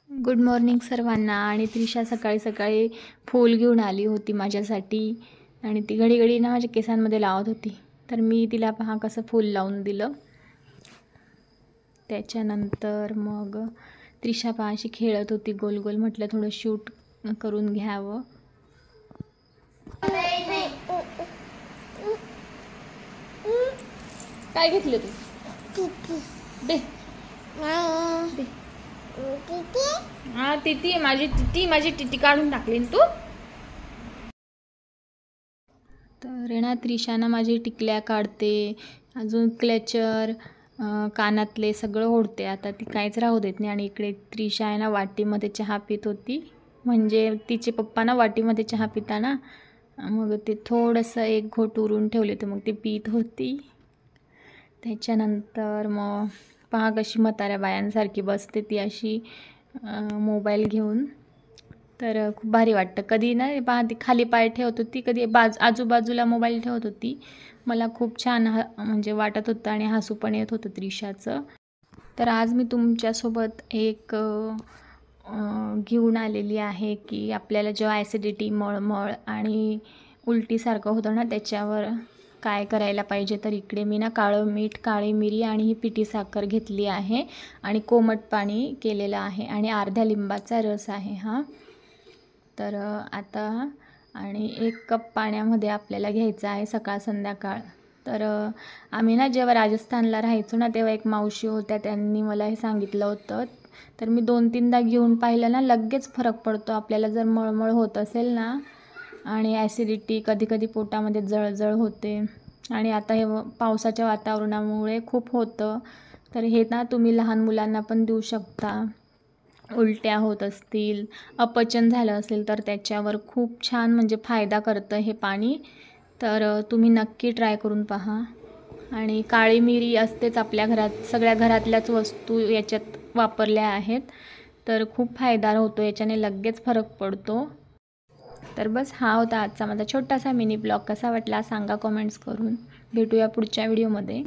Good morning सर्वांना। आणि त्रिशा सकाळी सकाळी फूल घेऊन आली होती माझ्यासाठी आणि ती घडी घडी ना माझ्या केसांमध्ये लावत होती, तर मी तिला पहा कसं फूल लावून दिलं। त्याच्यानंतर मग त्रिशा पहा अशी खेळत होती गोल गोल, म्हटलं थोडं शूट करून घ्यावं। काय घेतलं तू? दे दे। हा तिती माझी टिटी काढून टाकली तू। तर ना त्रिशाना माझी टिकल्या काढते, अजून क्लेचर कानातले सगळं ओढते। आता ती काहीच राहू देत नाही। आणि इकडे त्रिशा आहे ना वाटीमध्ये चहा पित होती, म्हणजे तिचे पप्पा ना वाटीमध्ये चहा पिताना मग ते थोडंसं एक घोट उरून ठेवले, तर मग ती पित होती। त्याच्यानंतर मग पहा कशी म्हाताऱ्या बायांसारखी बसते ती अशी मोबाईल घेऊन। तर खूप भारी वाटतं। कधी ना पहा ती खाली पाय ठेवत होती, कधी आजूबाजूला मोबाईल ठेवत होती। मला खूप छान म्हणजे वाटत होतं आणि हसू पण येत होतं त्रिशाचं। तर आज मी तुमच्यासोबत एक घेऊन आलेली आहे की आपल्याला जेव्हा ॲसिडिटी, मळमळ आणि उलटीसारखं होतं ना, त्याच्यावर काय करायला पाहिजे। तर इकडे मी ना काळं मीठ, काळी मिरी आणि ही पिठी साखर घेतली आहे आणि कोमट पाणी केलेलं आहे आणि अर्ध्या लिंबाचा रस आहे हा। तर आता आणि 1 कप पाण्यामध्ये आपल्याला घ्यायचं आहे सकाळ संध्याकाळ। तर आम्ही ना जेव्हा राजस्थानला राहायचो ना, तेव्हा एक मावशी होत्या, त्यांनी मला हे सांगितलं होतं। तर मी 2-3दा घेऊन पाहिलं ना, लगेच फरक पडतो। आपल्याला जर मळमळ होत असेल ना आणि ॲसिडिटी, कधीकधी पोटामध्ये जळजळ होते आणि आता हे पावसाच्या वातावरणामुळे खूप होतं, तर हे ना तुम्ही लहान मुलांना पण देऊ शकता। उलट्या होत असतील, अपचन झालं असेल, तर त्याच्यावर खूप छान म्हणजे फायदा करतं हे पाणी। तर तुम्ही नक्की ट्राय करून पहा। आणि काळी मिरी असतेच आपल्या घरात, सगळ्या घरातल्याच वस्तू याच्यात वापरल्या आहेत, तर खूप फायदा होतो याच्याने, लगेच फरक पडतो। तर बस हा होता आजचा माझा छोटासा मिनी ब्लॉग। कसा वाटला सांगा कमेंट्स करून। भेटूया पुढच्या व्हिडिओमध्ये।